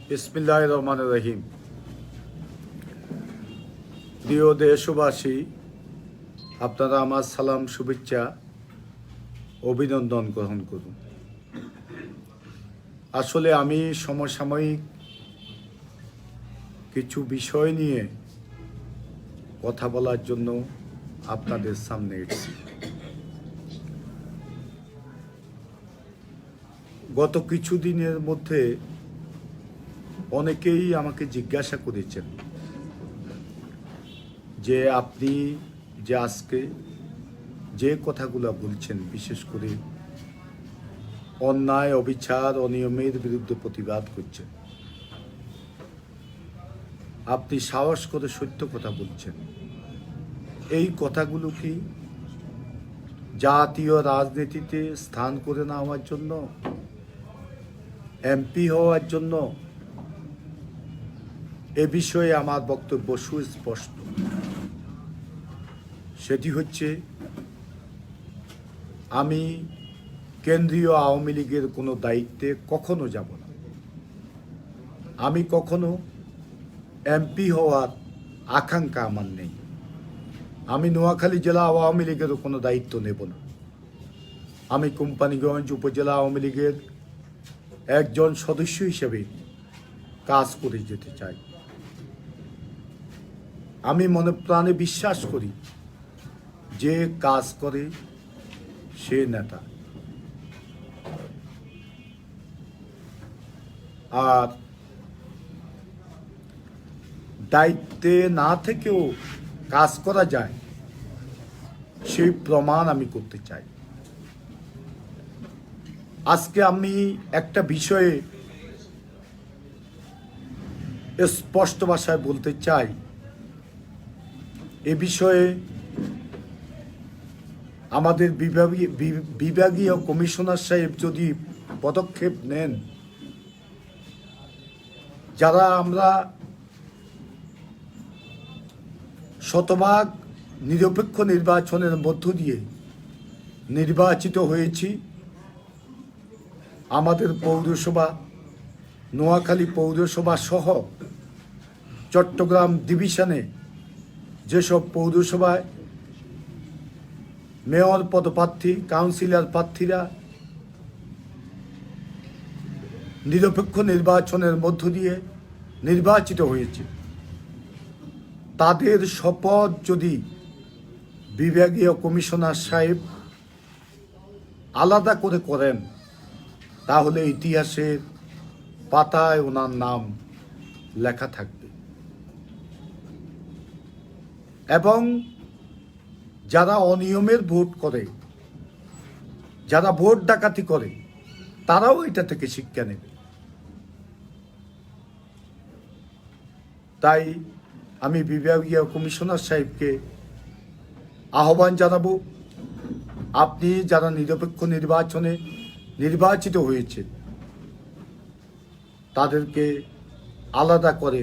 বিসমিল্লাহির রহমানির রহিম। প্রিয় দেশবাসী, আপনারা আমার সালাম, শুভেচ্ছা, অভিনন্দন গ্রহণ করুন। আসলে আমি সমসাময়িক কিছু বিষয় নিয়ে কথা বলার জন্য আপনাদের সামনে এসেছি। গত কিছুদিনের মধ্যে অনেকেই আমাকে জিজ্ঞাসা করেছেন যে আপনি যে আজকে যে কথাগুলো বলছেন, বিশেষ করে অন্যায়, অবিচার, অনিয়মের বিরুদ্ধে প্রতিবাদ করছেন, আপনি সাহস করে সত্য কথা বলছেন, এই কথাগুলো কি জাতীয় রাজনীতিতে স্থান করে নেওয়ার জন্য, এমপি হওয়ার জন্য? এ বিষয়ে আমার বক্তব্য সুস্পষ্ট। সেটি হচ্ছে, আমি কেন্দ্রীয় আওয়ামী লীগের কোনো দায়িত্বে কখনো যাব না। আমি কখনো এমপি হওয়ার আকাঙ্ক্ষা আমার নেই। আমি নোয়াখালী জেলা আওয়ামী লীগেরও কোনো দায়িত্ব নেব না। আমি কোম্পানিগঞ্জ উপজেলা আওয়ামী লীগের একজন সদস্য হিসেবে কাজ করে যেতে চাই। আমি মনে প্রাণে বিশ্বাস করি যে কাজ করে সে নেতা। আর দায়িত্বে না থেকেও কাজ করা যায়, সেই প্রমাণ আমি করতে চাই। আজকে আমি একটা বিষয়ে স্পষ্ট ভাষায় বলতে চাই। এ বিষয়ে আমাদের বিভাগীয় কমিশনার সাহেব যদি পদক্ষেপ নেন, যারা আমরা শতভাগ নিরপেক্ষ নির্বাচনের মধ্য দিয়ে নির্বাচিত হয়েছি, আমাদের পৌরসভা, নোয়াখালী পৌরসভা সহ চট্টগ্রাম ডিভিশনে যেসব পৌরসভায় মেয়র পদপ্রার্থী, কাউন্সিলর প্রার্থীরা নিরপেক্ষ নির্বাচনের মধ্য দিয়ে নির্বাচিত হয়েছে, তাদের শপথ যদি বিভাগীয় কমিশনার সাহেব আলাদা করে করেন, তাহলে ইতিহাসের পাতায় ওনার নাম লেখা থাকবে। এবং যারা অনিয়মের ভোট করে, যারা ভোট ডাকাতি করে, তারাও এটা থেকে শিক্ষা নেবে। তাই আমি বিভাগীয় কমিশনার সাহেবকে আহ্বান জানাবো, আপনি যারা নিরপেক্ষ নির্বাচনে নির্বাচিত হয়েছে, তাদেরকে আলাদা করে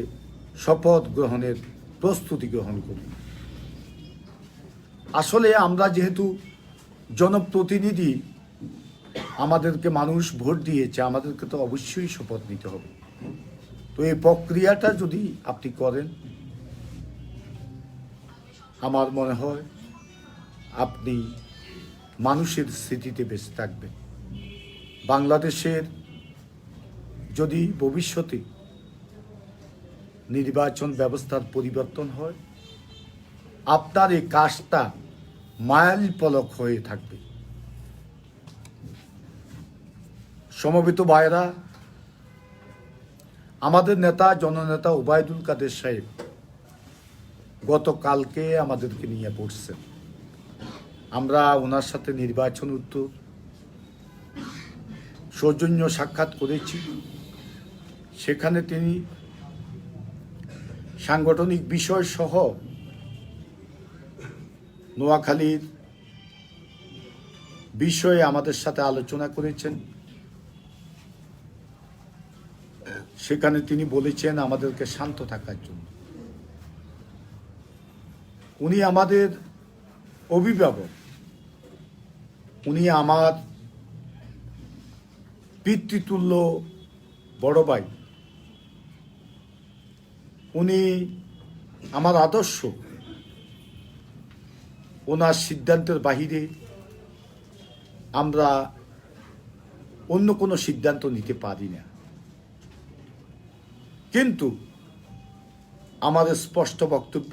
শপথ গ্রহণের প্রস্তুতি গ্রহণ করুন। আসলে আমরা যেহেতু জনপ্রতিনিধি, আমাদেরকে মানুষ ভোট দিয়েছে, আমাদেরকে তো অবশ্যই শপথ নিতে হবে। তো এই প্রক্রিয়াটা যদি আপনি করেন, আমার মনে হয় আপনি মানুষের স্মৃতিতে বেঁচে থাকবেন। বাংলাদেশের যদি ভবিষ্যতে নির্বাচন ব্যবস্থার পরিবর্তন হয়, আপনার এই কাজটা মাইল ফলক হয়ে থাকবে। সমবেত ভাইরা, আমাদের নেতা, জননেতা ওবায়দুল কাদের সাহেব গতকালকে আমাদেরকে নিয়ে পড়ছেন। আমরা ওনার সাথে নির্বাচন উত্তর সৌজন্য সাক্ষাৎ করেছি। সেখানে তিনি সাংগঠনিক বিষয় সহ নোয়াখালীর বিষয়ে আমাদের সাথে আলোচনা করেছেন। সেখানে তিনি বলেছেন আমাদেরকে শান্ত থাকার জন্য। উনি আমাদের অভিভাবক, উনি আমার পিতৃতুল্য বড় ভাই। উনি আমার আদর্শ, ওনার সিদ্ধান্তের বাহিরে আমরা অন্য কোনো সিদ্ধান্ত নিতে পারি না। কিন্তু আমাদের স্পষ্ট বক্তব্য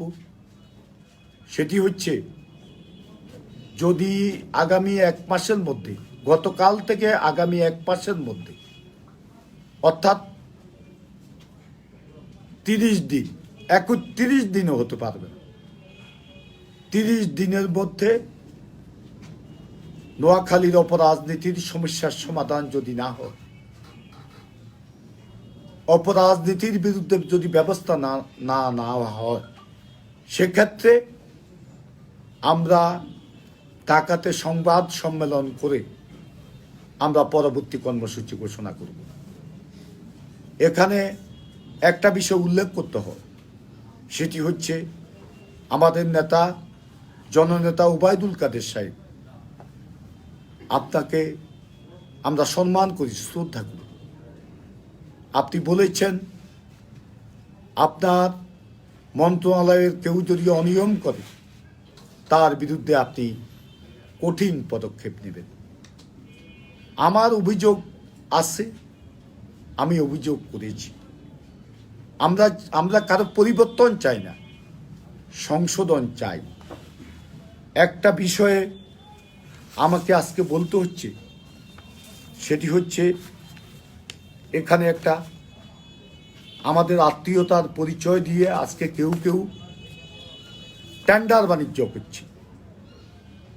সেটি হচ্ছে, যদি আগামী 1 মাসের মধ্যে, গতকাল থেকে আগামী 1 মাসের মধ্যে, অর্থাৎ 30 দিন, 31 দিনও হতে পারবে না, 30 দিনের মধ্যে নোয়াখালীর অপরাজনীতির সমস্যার সমাধান যদি না হয়, অপরাজনীতির বিরুদ্ধে যদি ব্যবস্থা না নেওয়া হয়, সেক্ষেত্রে আমরা ঢাকাতে সংবাদ সম্মেলন করে আমরা পরবর্তী কর্মসূচি ঘোষণা করব। এখানে একটা বিষয় উল্লেখ করতে হয়, সেটি হচ্ছে আমাদের নেতা, জননেতা ওবায়দুল কাদের সাহেব, আপনাকে আমরা সম্মান করি, শ্রদ্ধা করি। আপনি বলেছেন আপনার মন্ত্রণালয়ের কেউ যদি অনিয়ম করে তার বিরুদ্ধে আপনি কঠিন পদক্ষেপ নেবেন। আমার অভিযোগ আছে, আমি অভিযোগ করেছি। আমরা কারো পরিবর্তন চাই না, সংশোধন চাই। একটা বিষয়ে আমাকে আজকে বলতে হচ্ছে, সেটি হচ্ছে এখানে একটা আমাদের আত্মীয়তার পরিচয় দিয়ে আজকে কেউ কেউ টেন্ডার বাণিজ্য করছে,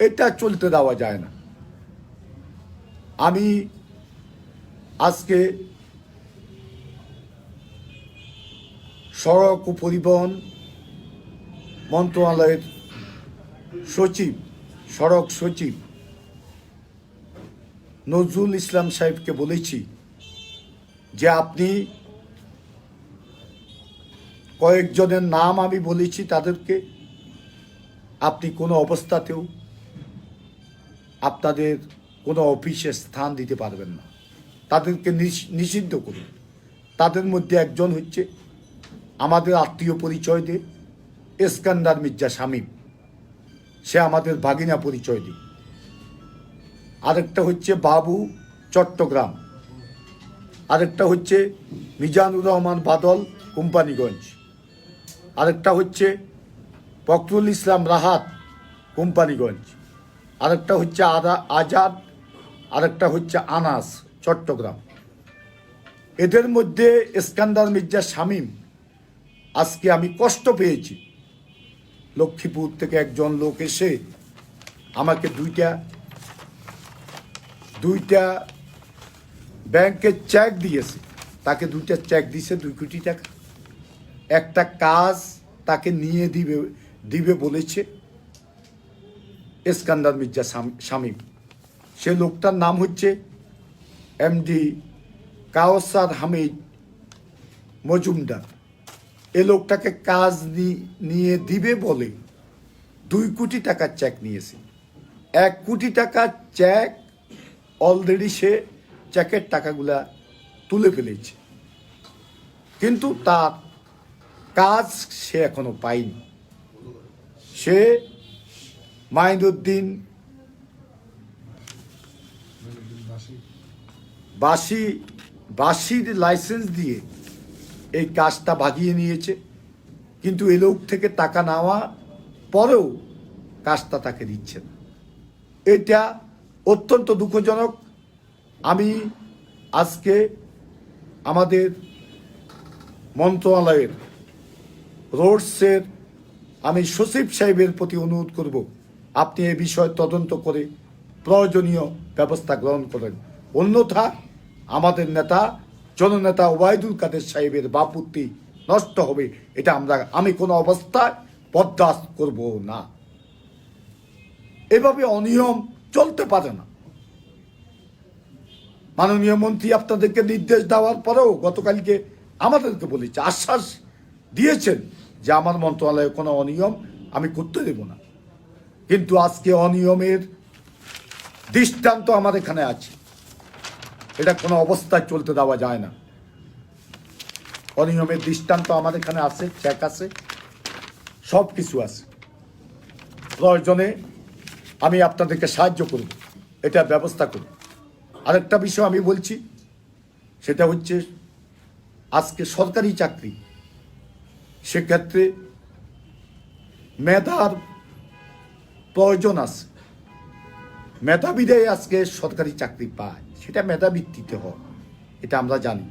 এটা চলতে দেওয়া যায় না। আমি আজকে সড়ক ও পরিবহন মন্ত্রণালয়ের সচিব, সড়ক সচিব নজরুল ইসলাম সাহেবকে বলেছি যে আপনি কয়েকজনের নাম আমি বলেছি, তাদেরকে আপনি কোনো অবস্থাতেও আপনাদের কোনো অফিসে স্থান দিতে পারবেন না, তাদেরকে নিষিদ্ধ করুন। তাদের মধ্যে একজন হচ্ছে আমাদের আত্মীয় পরিচয় দিয়ে ইস্কান্দার মির্জা শামীম, সে আমাদের ভাগিনা পরিচয় দিয়ে। আরেকটা হচ্ছে বাবু চট্টগ্রাম, আরেকটা হচ্ছে মিজানুর রহমান বাদল কোম্পানিগঞ্জ, আরেকটা হচ্ছে ফখরুল ইসলাম রাহাত কোম্পানিগঞ্জ, আরেকটা হচ্ছে আজাদ, আরেকটা হচ্ছে আনাস চট্টগ্রাম। এদের মধ্যে ইস্কান্দার মির্জা শামীম, আজকে আমি কষ্ট পেয়েছি, লক্ষ্মীপুর থেকে একজন লোক এসে আমাকে দুইটা ব্যাংকের চেক দিয়েছে, তাকে 2টা চেক দিয়েছে 2 কোটি টাকা। একটা কাজ তাকে নিয়ে দিবে বলেছে ইস্কান্দার মির্জা শামীম। সে লোকটার নাম হচ্ছে এমডি কাওসার হামিদ মজুমদার। এ লোকটাকে কাজ নিয়ে দিবে বলে 2 কোটি টাকার চেক নিয়েছে। 1 কোটি টাকার চেক অলরেডি সে চেকের টাকাগুলা তুলে ফেলেছে, কিন্তু তার কাজ সে এখনো পায়নি। সে মাইনুদ্দিন বাসির লাইসেন্স দিয়ে এই কাজটা ভাগিয়ে নিয়েছে, কিন্তু এ লোক থেকে টাকা নেওয়া পরেও কাজটা তাকে দিচ্ছে না। এটা অত্যন্ত দুঃখজনক। আমি আজকে আমাদের মন্ত্রণালয়ের রোডসের আমি সচিব সাহেবের প্রতি অনুরোধ করব, আপনি এ বিষয়ে তদন্ত করে প্রয়োজনীয় ব্যবস্থা গ্রহণ করেন। অন্যথা আমাদের নেতা, জননেতা ওবায়দুল কাদের সাহেবের বাপুত্তি নষ্ট হবে, এটা আমি কোনো অবস্থায় বরদাস্ত করব না। এভাবে অনিয়ম চলতে পারে না। মাননীয় মন্ত্রী আপনাদেরকে নির্দেশ দেওয়ার পরেও গতকালকে আমাদেরকে বলেছে, আশ্বাস দিয়েছেন যে আমার মন্ত্রণালয়ে কোনো অনিয়ম আমি করতে দেব না, কিন্তু আজকে অনিয়মের দৃষ্টান্ত আমার এখানে আছে। এটা কোনো অবস্থায় চলতে দেওয়া যায় না। অনিয়মের দৃষ্টান্ত আমাদের এখানে আছে, চেক আছে, সব কিছু আছে। প্রয়োজনে আমি আপনাদেরকে সাহায্য করব, এটা ব্যবস্থা করব। আরেকটা বিষয় আমি বলছি, সেটা হচ্ছে আজকে সরকারি চাকরি, সেক্ষেত্রে মেধার প্রয়োজন আছে। মেধাবীরাই আজকে সরকারি চাকরি পায়, সেটা মেধাভিত্তিতে হয়, এটা আমরা জানি।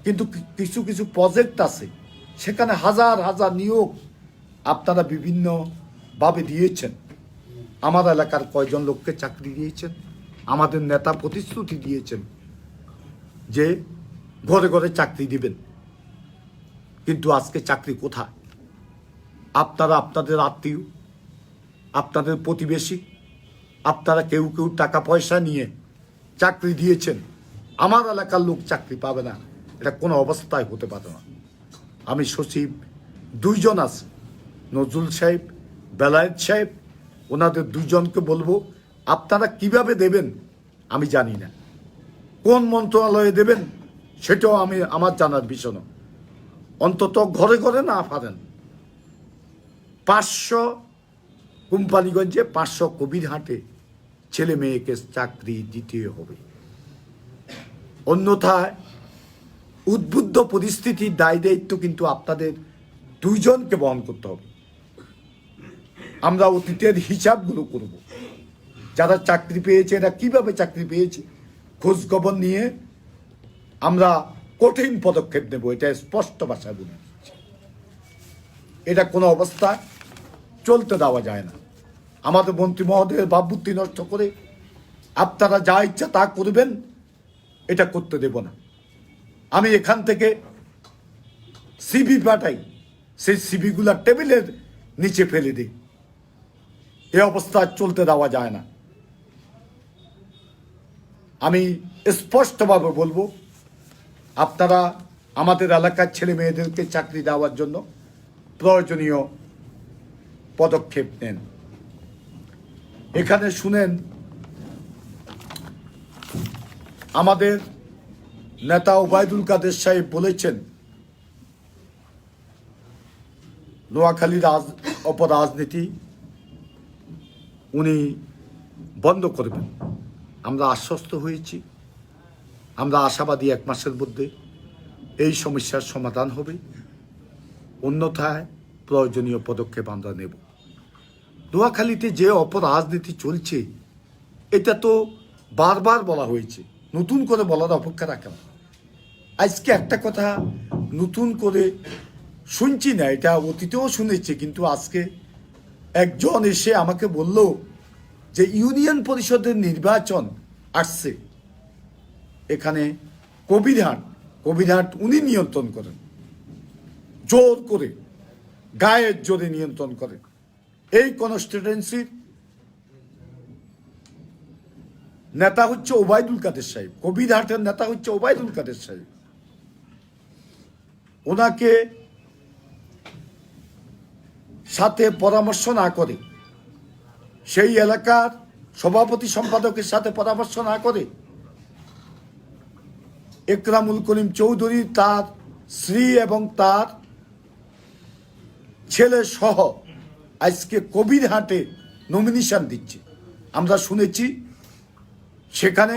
কিন্তু কিছু কিছু প্রজেক্ট আছে, সেখানে হাজার হাজার নিয়োগ আপনারা বিভিন্নভাবে দিয়েছেন। আমার এলাকার কয়জন লোককে চাকরি দিয়েছেন, আমাদের নেতা প্রতিশ্রুতি দিয়েছেন যে ঘরে ঘরে চাকরি দিবেন, কিন্তু আজকে চাকরি কোথায়? আপনারা আপনাদের আত্মীয়, আপনাদের প্রতিবেশী, আপনারা কেউ কেউ টাকা পয়সা নিয়ে চাকরি দিয়েছেন, আমার এলাকার লোক চাকরি পাবে না, এটা কোনো অবস্থায় হতে পারে না। আমি সচিব দুইজন আছে, নজরুল সাহেব, বেলায়েত সাহেব, ওনাদের দুইজনকে বলবো আপনারা কিভাবে দেবেন আমি জানি না, কোন মন্ত্রণালয়ে দেবেন সেটাও আমার জানার বিষয় না। অন্তত ঘরে ঘরে না পারেন 500 কোম্পানিগঞ্জে, 500 কবিরহাটে ছেলে মেয়েকে চাকরি দিতে হবে। অন্যথায় উদ্বুদ্ধ পরিস্থিতির দায় দায়িত্ব কিন্তু আপনাদের দুইজনকে বহন করতে হবে। আমরা অতীতের হিসাবগুলো করব, যারা চাকরি পেয়েছে এরা কিভাবে চাকরি পেয়েছে খোঁজ খবর নিয়ে আমরা কঠিন পদক্ষেপ নেব, এটা স্পষ্ট ভাষায় বলে দিচ্ছি। এটা কোনো অবস্থায় চলতে দেওয়া যায় না। আমাদের মন্ত্রী মহোদয়ের ভাবমূর্তি নষ্ট করে আপনারা যা ইচ্ছা তা করবেন, এটা করতে দেব না। আমি এখান থেকে সিবি পাঠাই, সেই সিবিগুলা টেবিলের নিচে ফেলে দিই, এ অবস্থা চলতে দেওয়া যায় না। আমি স্পষ্টভাবে বলবো, আপনারা আমাদের এলাকার ছেলে মেয়েদেরকে চাকরি দেওয়ার জন্য প্রয়োজনীয় পদক্ষেপ নেন। এখানে শুনেন, আমাদের নেতা ওবায়দুল কাদের সাহেব বলেছেন নোয়াখালীর অপরাজনীতি উনি বন্ধ করবেন। আমরা আশ্বস্ত হয়েছি, আমরা আশাবাদী 1 মাসের মধ্যে এই সমস্যার সমাধান হবে, অন্যথায় প্রয়োজনীয় পদক্ষেপ আমরা নেব। নোয়াখালীতে যে অপরাজনীতি চলছে এটা তো বারবার বলা হয়েছে, নতুন করে বলার অপেক্ষা রাখে না। আজকে একটা কথা নতুন করে শুনছি না, এটা অতীতেও শুনেছি, কিন্তু আজকে একজন এসে আমাকে বলল যে ইউনিয়ন পরিষদের নির্বাচন আসছে, এখানে কবিরহাট উনি নিয়ন্ত্রণ করেন, জোর করে গায়ের জোরে নিয়ন্ত্রণ করেন। এই কনস্টিটুয়েন্সির নেতা হচ্ছে ওবায়দুল কাদের সাহেব, কবিরহাটের নেতা হচ্ছে ওবায়দুল কাদের সাহেব। ওনাকে সাথে পরামর্শ না করে, সেই এলাকার সভাপতি সম্পাদকের সাথে পরামর্শ না করে একরামুল করিম চৌধুরী, তার স্ত্রী এবং তার ছেলে সহ আজকে কবিরহাটে নমিনেশন দিচ্ছে। আমরা শুনেছি সেখানে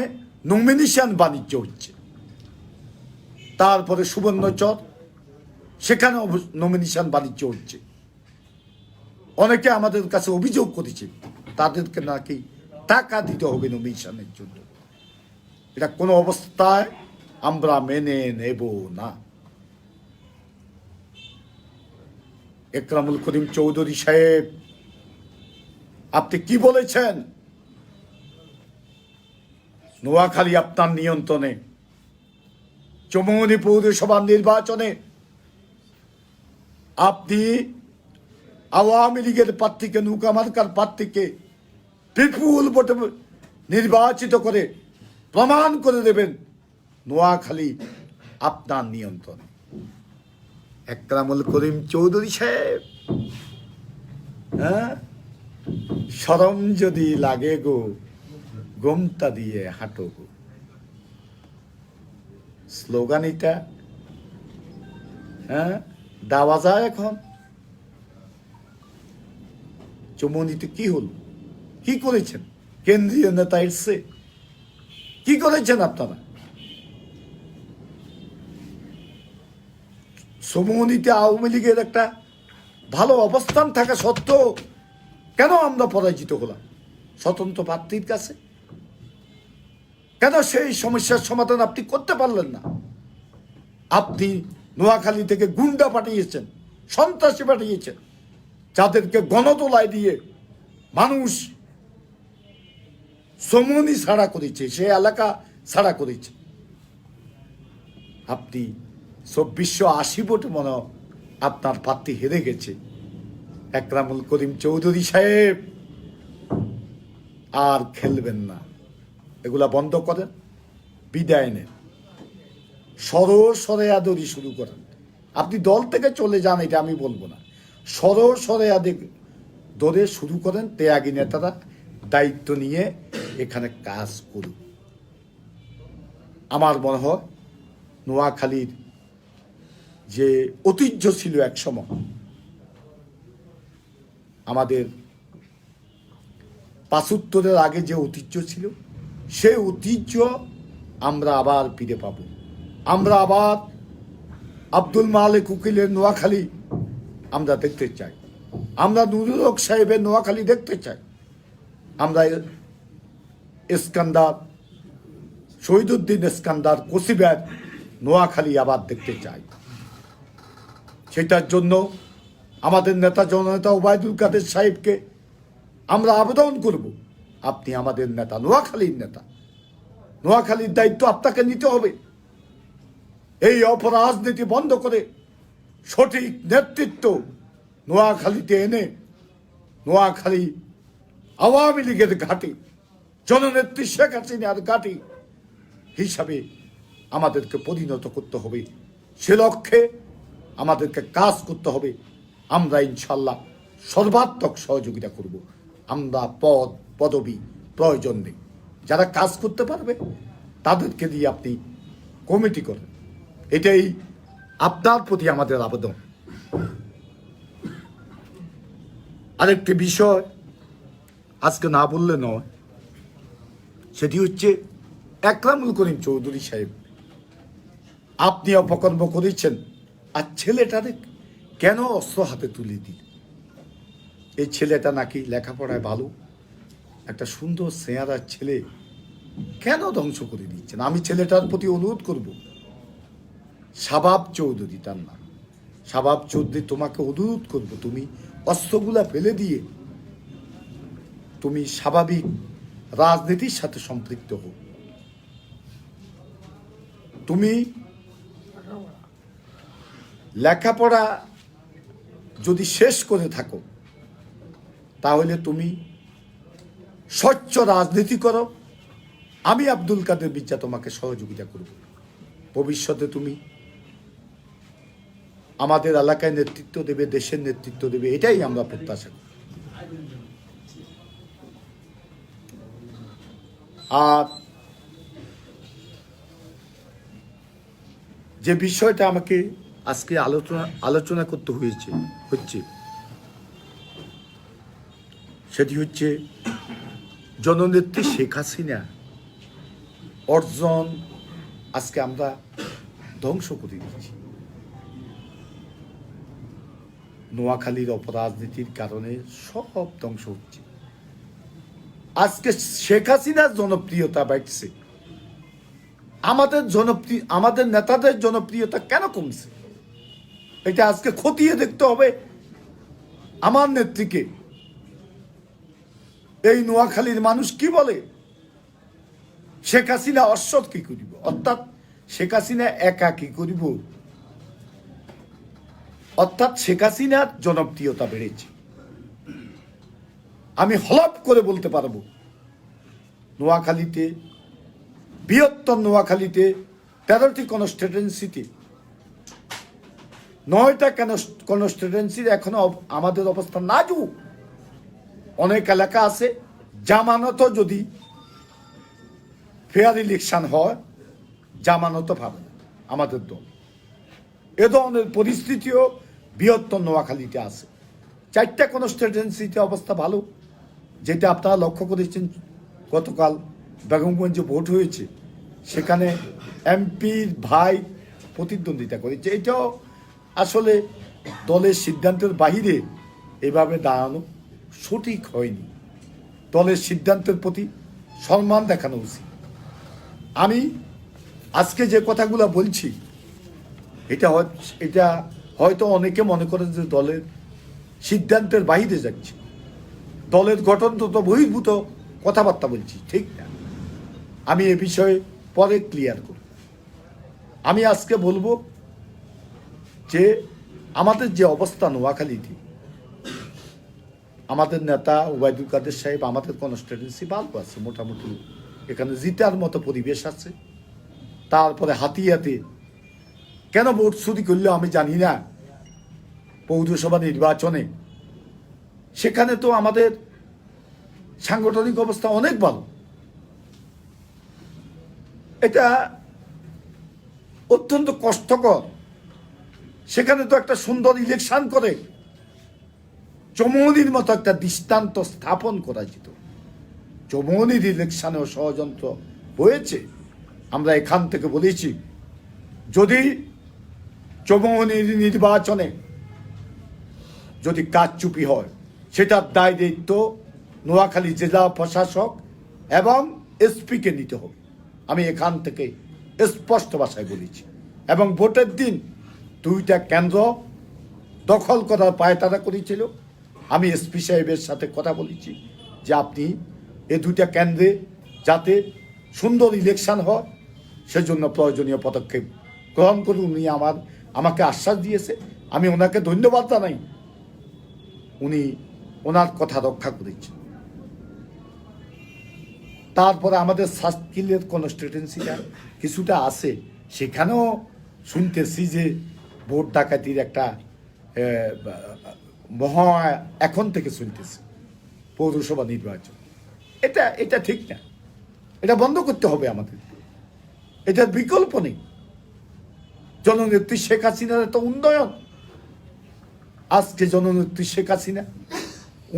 নমিনেশন বাণিজ্য হচ্ছে। তারপরে সুবর্ণচর, সেখানে নমিনেশন বাণিজ্য হচ্ছে। অনেকে আমাদের কাছে অভিযোগ করেছে তাদেরকে নাকি টাকা দিতে হবে নমিনেশনের জন্য। এটা কোনো অবস্থায় আমরা মেনে নেব না। একরামুল করিম চৌধুরী সাহেব, আপনি কি বলেছেন? নোয়াখালী আপনার নিয়ন্ত্রণে। চৌমুহনী পৌরসভার নির্বাচনে আপনি আওয়ামী লীগের প্রার্থীকে, নৌকা মার্কার প্রার্থীকে বিপুল ভোটে নির্বাচিত করে প্রমাণ করে দেবেন নোয়াখালী আপনার নিয়ন্ত্রণে। একরামুল করিম চৌধুরী সাহেব, হ্যাঁ, শরম যদি লাগে গো, গোমতা দিয়ে হাঁটো গো। স্লোগান এটা, হ্যাঁ, দেওয়া যায় এখন? চৌমুহনীতে কি হল? কি করেছেন? কেন্দ্রীয় নেতা এসছে, কি করেছেন আপনারা? চৌমুহনীতে আওয়ামী লীগের একটা ভালো অবস্থান থাকা সত্ত্বেও কেন আমরা পরাজিত হলাম স্বতন্ত্র প্রার্থীর কাছে? কেন সেই সমস্যার সমাধান আপনি করতে পারলেন না? আপনি নোয়াখালী থেকে গুন্ডা পাঠিয়েছেন, সন্ত্রাসী পাঠিয়েছেন, যাদেরকে গণতোলায় দিয়ে মানুষ চৌমুহনী ছাড়া করেছে, সে এলাকা ছাড়া করেছে। আপনি 2480 ভোটে মনে হয় আপনার প্রার্থী হেরে গেছে। একরামুল করিম চৌধুরী সাহেব, আর খেলবেন না, এগুলা বন্ধ করেন, বিদায় নেন, সরেয়াদরি শুরু করেন। আপনি দল থেকে চলে যান, এটা আমি বলবো না, সরেয়াদে দরে শুরু করেন। ত্যাগী নেতারা দায়িত্ব নিয়ে এখানে কাজ করুন। আমার মনে হয় নোয়াখালীর যে ঐতিহ্য ছিল একসময়, আমাদের ৭৫-এর আগে যে ঐতিহ্য ছিল, সেই ঐতিহ্য আমরা আবার ফিরে পাব। আমরা আবার আব্দুল মালেক উকিলের নোয়াখালী আমরা দেখতে চাই, আমরা নুরুল হক সাহেবের নোয়াখালী দেখতে চাই, আমরা ইস্কান্দার, শহীদুদ্দিন ইস্কান্দার কসিবের নোয়াখালী আবার দেখতে চাই। সেটার জন্য আমাদের নেতা জননেতা ওবায়দুল কাদের সাহেবকে আমরা আবেদন করব, আপনি আমাদের নেতা, নোয়াখালীর নেতা, নোয়াখালীর দায়িত্ব আপনাকে নিতে হবে। এই অপরাজনীতি বন্ধ করে সঠিক নেতৃত্ব নোয়াখালীতে এনে নোয়াখালী আওয়ামী লীগের ঘাঁটি, জননেত্রী শেখ হাসিনার ঘাঁটি হিসাবে আমাদেরকে পরিণত করতে হবে। সে লক্ষ্যে আমাদেরকে কাজ করতে হবে। আমরা ইনশাল্লাহ সর্বাত্মক সহযোগিতা করব। আমরা পদবি প্রয়োজন নেই, যারা কাজ করতে পারবে তাদেরকে দিয়ে আপনি কমিটি করেন, এটাই আপনার প্রতি আমাদের আবেদন। আরেকটি বিষয় আজকে না বললে নয়, সেটি হচ্ছে একরামুল করিম চৌধুরী সাহেব, আপনি অপকর্ম করেছেন, আর ছেলেটারে কেন অস্ত্র হাতে তুলে দিল? এই ছেলেটা নাকি লেখাপড়ায় ভালো, একটা সুন্দর চেহারার ছেলে, কেন ধ্বংস করে দিচ্ছেন? আমি ছেলেটার প্রতি অনুরোধ করব, শাবাব চৌধুরী তার নাম, শাবাব চৌধুরী, তোমাকে অনুরোধ করব, তুমি অস্ত্রগুলা ফেলে দিয়ে তুমি স্বাভাবিক রাজনীতির সাথে সম্পৃক্ত হও। তুমি লেখাপড়া যদি শেষ করে থাকো, তাহলে তুমি স্বচ্ছ রাজনীতি করো। আমি আব্দুল কাদের মির্জা তোমাকে সহযোগিতা করব। ভবিষ্যতে তুমি আমাদের এলাকায় নেতৃত্ব দেবে, দেশের নেতৃত্ব দেবে, এটাই আমরা প্রত্যাশা করি। আর যে বিষয়টা আমাকে আজকে আলোচনা করতে হচ্ছে সেটি হচ্ছে জননেত্রী শেখ হাসিনা অর্জন আজকে আমরা ধ্বংস করে দিচ্ছি। নোয়াখালীর অপরাজনীতির কারণে সব ধ্বংস হচ্ছে। আজকে শেখ হাসিনার জনপ্রিয়তা বাড়ছে, আমাদের নেতাদের জনপ্রিয়তা কেন কমছে? এটা আজকে খতিয়ে দেখতে হবে আমার নেত্রীকে। এই নোয়াখালীর মানুষ কি বলে? শেখ হাসিনা অসৎ কি করিব, অর্থাৎ শেখ হাসিনা একা কি করিব, অর্থাৎ শেখ হাসিনার জনপ্রিয়তা বেড়েছে। আমি হলফ করে বলতে পারবো, নোয়াখালীতে, বৃহত্তর নোয়াখালীতে 13টি কনস্টিটুয়েন্সিতে 9টা কনস্টিটুয়েন্সির এখনো আমাদের অবস্থা নাজুক। অনেক এলাকা আছে জামানত, যদি ফেয়ার ইলেকশন হয় জামানত পাবে না আমাদের দল। এ ধরনের পরিস্থিতিও বৃহত্তর নোয়াখালীতে আছে। 4টা কনস্টিটুয়েন্সিতে অবস্থা ভালো, যেটা আপনারা লক্ষ্য করেছেন। গতকাল বেগমগঞ্জে ভোট হয়েছে, সেখানে এমপির ভাই প্রতিদ্বন্দ্বিতা করেছে। এটাও আসলে দলের সিদ্ধান্তের বাহিরে এভাবে দাঁড়ানো সঠিক হয়নি। দলের সিদ্ধান্তের প্রতি সম্মান দেখানো উচিত। আমি আজকে যে কথাগুলো বলছি, এটা হয়তো অনেকে মনে করেন যে দলের সিদ্ধান্তের বাহিরে যাচ্ছে, দলের গঠনতন্ত্র বহির্ভূত কথাবার্তা বলছি, ঠিক না। আমি এ বিষয়ে পরে ক্লিয়ার করব। আমি আজকে বলবো যে আমাদের যে অবস্থা নোয়াখালীতে, আমাদের নেতা ওবায়দুল কাদের সাহেব, আমাদের কনস্টিটুয়েন্সি ভালো আছে মোটামুটি, এখানে জিতার মতো পরিবেশ আছে। তারপরে হাতিয়াতে কেন ভোট চুরি করলো আমি জানি না, পৌরসভা নির্বাচনে সেখানে তো আমাদের সাংগঠনিক অবস্থা অনেক ভালো। এটা অত্যন্ত কষ্টকর। সেখানে তো একটা সুন্দর ইলেকশন করে চৌমনির মতো একটা দৃষ্টান্ত স্থাপন করা যেত। চৌমনির ইলেকশনেও ষড়যন্ত্র হয়েছে। আমরা এখান থেকে বলেছি, যদি চৌমনির নির্বাচনে যদি কারচুপি হয়, সেটার দায় দায়িত্ব নোয়াখালী জেলা প্রশাসক এবং এসপিকে নিতে হবে। আমি এখান থেকে স্পষ্ট ভাষায় বলেছি। এবং ভোটের দিন 2টা কেন্দ্র দখল করার পায়তারা করেছিল। আমি এসপি সাহেবের সাথে কথা বলেছি যে আপনি এই 2টা কেন্দ্রে যাতে সুন্দর ইলেকশন হয়, সেজন্য প্রয়োজনীয় পদক্ষেপ গ্রহণ করুন। উনি আমাকে আশ্বাস দিয়েছে, আমি ওনাকে ধন্যবাদ জানাই। উনি ওনার কথা রক্ষা করেছেন। তারপরে আমাদের সার্কিলের কনস্টিটুয়েন্সিটা কিছুটা আছে, সেখানেও শুনতেছি যে ভোট ডাকাতির একটা মহা এখন থেকে শুনতেছি পৌরসভা নির্বাচন। এটা ঠিক না, এটা বন্ধ করতে হবে আমাদের। এটার বিকল্প নেই। জননেত্রী শেখ হাসিনার এত উন্নয়ন, আজকে জননেত্রী শেখ হাসিনা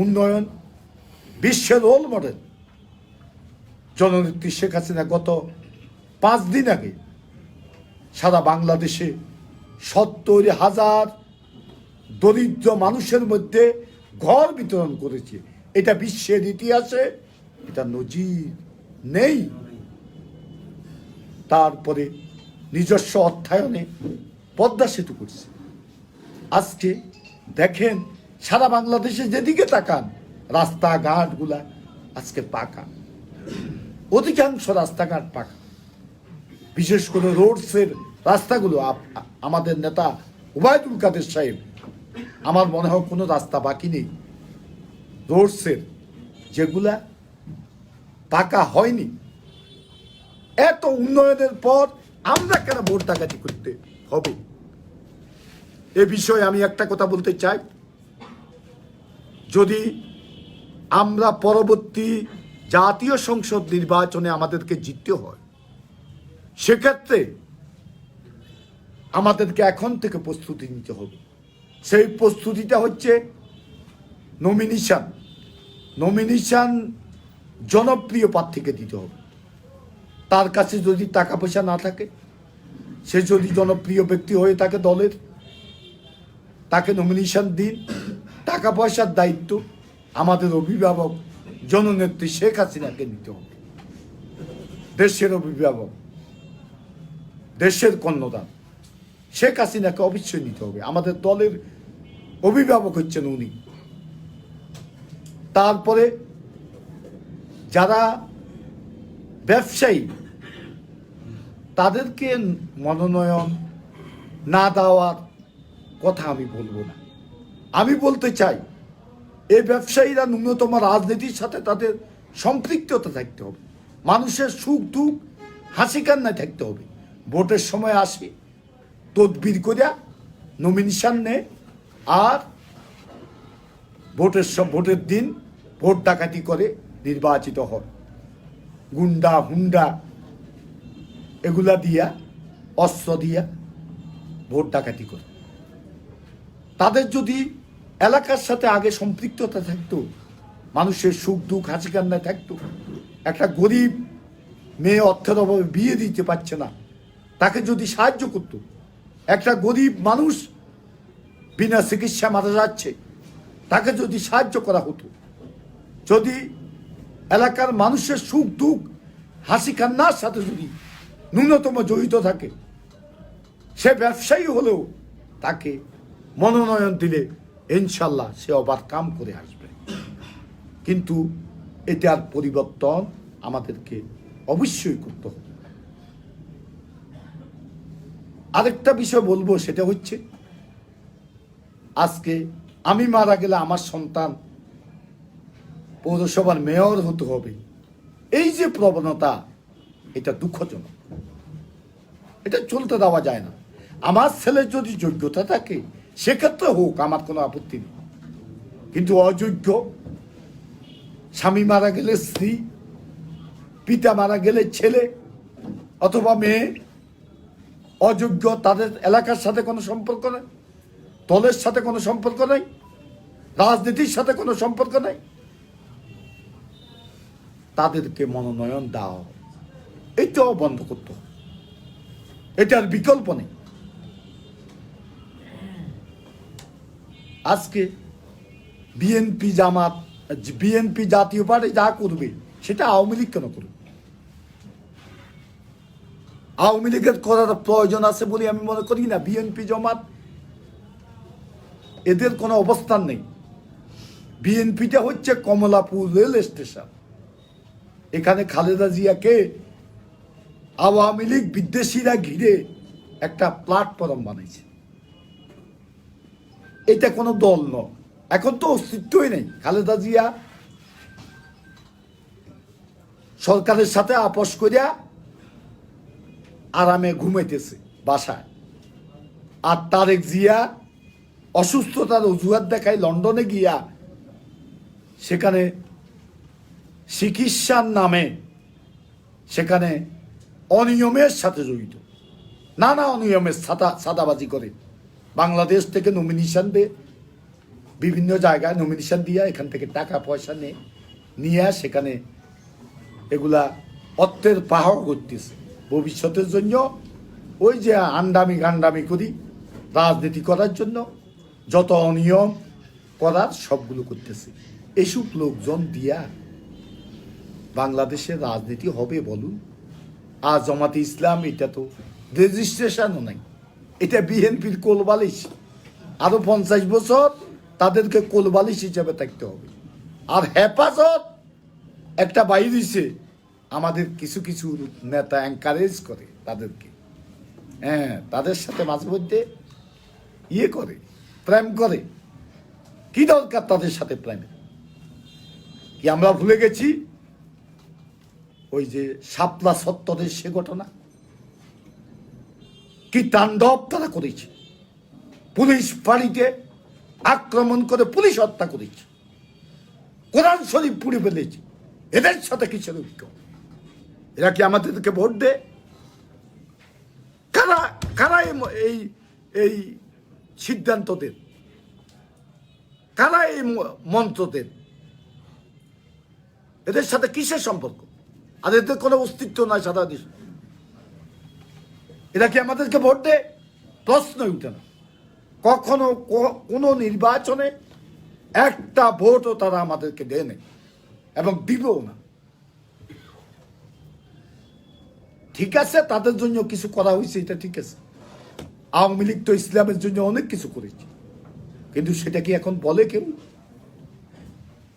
উন্নয়ন বিশ্বের রোল মডেল। জননেত্রী শেখ হাসিনা গত 5 দিন আগে সারা বাংলাদেশে 70,000 দরিদ্র মানুষের মধ্যে ঘর বিতরণ করেছে। এটা বিশ্বের ইতিহাসে এটা নজির নেই। তারপরে নিজস্ব অর্থায়নে পদ্মা সেতু করছে। আজকে দেখেন সারা বাংলাদেশে যেদিকে তাকান, রাস্তাঘাটগুলা আজকে পাকা, অধিকাংশ রাস্তাঘাট পাকা। বিশেষ করে রোডসের রাস্তাগুলো আমাদের নেতা ওবায়দুল কাদের সাহেব, আমার মনে হয় কোনো রাস্তা বাকি নেই রোডসের যেগুলা পাকা হয়নি। এত উন্নয়নের পর আমরা কেন ভোট ডাকাতি করতে হবে? এ বিষয়ে আমি একটা কথা বলতে চাই, যদি আমরা পরবর্তী জাতীয় সংসদ নির্বাচনে আমাদেরকে জিততে হয়, সেক্ষেত্রে আমাদেরকে এখন থেকে প্রস্তুতি নিতে হবে। সেই প্রস্তুতিটা হচ্ছে নমিনেশন জনপ্রিয় প্রার্থীকে দিতে হবে। তার কাছে যদি টাকা পয়সা না থাকে, সে যদি জনপ্রিয় ব্যক্তি হয়ে থাকে দলের, তাকে নমিনেশন দিন। টাকা পয়সার দায়িত্ব আমাদের অভিভাবক জননেত্রী শেখ হাসিনাকে নিতে হবে। দেশের অভিভাবক, দেশের কন্যাদান শেখ হাসিনাকে অবশ্যই নিতে হবে। আমাদের দলের অভিভাবক হচ্ছেন উনি। তারপরে যারা ব্যবসায়ী, তাদেরকে মনোনয়ন না দেওয়ার কথা আমি বলবো না। আমি বলতে চাই, এই ব্যবসায়ীরা ন্যূনতম রাজনীতির সাথে তাদের সম্পৃক্ততা থাকতে হবে। মানুষের সুখ দুঃখ হাসি কান্নায় থাকতে হবে। ভোটের সময় আসি তদবির করিয়া নমিনেশন নেয়, আর ভোটের দিন ভোট ডাকাতি করে নির্বাচিত হয়। গুন্ডা হুন্ডা এগুলা দিয়া, অস্ত্র দিয়া ভোট ডাকাতি করে। তাদের যদি এলাকার সাথে আগে সম্পৃক্ততা থাকতো, মানুষের সুখ দুঃখ হাসি কান্নায় থাকতো, একটা গরিব মেয়ে অর্থের অভাবে বিয়ে দিতে পারছে না, তাকে যদি সাহায্য করত, একটা গরিব মানুষ বিনা চিকিৎসা মারা যাচ্ছে, তাকে যদি সাহায্য করা হতো, যদি এলাকার মানুষের সুখ দুঃখ হাসি কান্নার সাথে যদি ন্যূনতম জড়িত থাকে, সে ব্যবসায়ী হলেও তাকে মনোনয়ন দিলে ইনশাল্লাহ সে আবার কাম করে আসবে। কিন্তু এটার পরিবর্তন আমাদেরকে অবশ্যই করতে হবে। আরেকটা বিষয় বলবো, সেটা হচ্ছে আজকে আমি মারা গেলে আমার সন্তান পৌরসভার মেয়র হতে হবে, এই যে প্রবণতা, এটা দুঃখজনক। এটা চলতে দেওয়া যায় না। আমার ছেলের যদি যোগ্যতা থাকে সেক্ষেত্রে হোক, আমার কোনো আপত্তি নেই। কিন্তু অযোগ্য, স্বামী মারা গেলে স্ত্রী, পিতা মারা গেলে ছেলে অথবা মেয়ে, অযোগ্য, তাদের এলাকার সাথে কোনো সম্পর্ক নেই, দলের সাথে কোনো সম্পর্ক নেই, রাজনীতির সাথে কোনো সম্পর্ক নেই, তাদেরকে মনোনয়ন দাও, এটাও বন্ধ করতে হবে। এটার বিকল্প নেই। আজকে বিএনপি জামাত, বিএনপি জাতীয় পার্টি যা করবে সেটা আওয়ামী লীগ কেন করবে? আওয়ামী লীগের করার প্রয়োজন আছে বলে আমি মনে করি না। বিএনপি জামাত এদের কোনো অবস্থান নেই। বিএনপিটা হচ্ছে কমলাপুর রেল স্টেশন। এখানে খালেদা জিয়াকে আওয়ামী লীগ বিদ্বেষীরা ঘিরে একটা প্ল্যাটফর্ম বানাইছে। এটা কোনো দল নয়, এখন তো অস্তিত্বই নেই। খালেদা জিয়া সরকারের সাথে আপোষ করিয়া আরামে ঘুমাইতেছে বাসায়, আর তারেক জিয়া অসুস্থতার অজুহাত দেখায় লন্ডনে গিয়া সেখানে চিকিৎসার নামে সেখানে অনিয়মের সাথে জড়িত, নানা অনিয়মের সাদাবাজি করে বাংলাদেশ থেকে নমিনেশন দিয়ে বিভিন্ন জায়গায় নমিনেশন দিয়া এখান থেকে টাকা পয়সা নিয়ে সেখানে এগুলা অর্থের পাহাড় করতেছে ভবিষ্যতের জন্য। ওই যে আন্ডামি গান্ডামি করি রাজনীতি করার জন্য যত অনিয়ম করার সবগুলো করতেছে। এসব লোকজন দিয়া বাংলাদেশের রাজনীতি হবে বলুন? আর জামাতে ইসলাম এটা তো রেজিস্ট্রেশনও নাই, এটা বিএনপির কোলবালিশ। আরো 50 বছর তাদেরকে কোলবালিশ হিসেবে থাকতে হবে। আর হেফাজত একটা বাইরেছে, আমাদের কিছু কিছু নেতা এনকারেজ করে তাদেরকে, হ্যাঁ, তাদের সাথে মাঝে মধ্যে ইয়ে করে, প্রেম করে। কি দরকার তাদের সাথে প্রেমে? কি আমরা ভুলে গেছি ওই যে শাপলা সত্তরের সে ঘটনা? কি তাণ্ডব তারা করেছে, পুলিশ বাড়িতে আক্রমণ করে পুলিশ হত্যা করেছে, কোরআন শরীফ পুড়ে ফেলেছে। এদের সাথে কিসের ঐক্য? এরা কি আমাদেরকে ভোট দেয়? কারা কারা এই এই সিদ্ধান্ত দেন? কারা এই মন্ত্র দেন? এদের সাথে কিসের সম্পর্ক? আর এদের কোনো অস্তিত্ব নয় সারা দেশ। এরা কি আমাদেরকে ভোট দেয়? প্রশ্নই উঠে না। কখনো কোনো নির্বাচনে একটা ভোটও তারা আমাদেরকে দেয় নাই এবং দিবেও না। ঠিক আছে, তাদের জন্য কিছু করা হয়েছে, এটা ঠিক আছে। আওয়ামী লীগ তো ইসলামের জন্য অনেক কিছু করেছে, কিন্তু সেটা কি এখন বলে কেউ?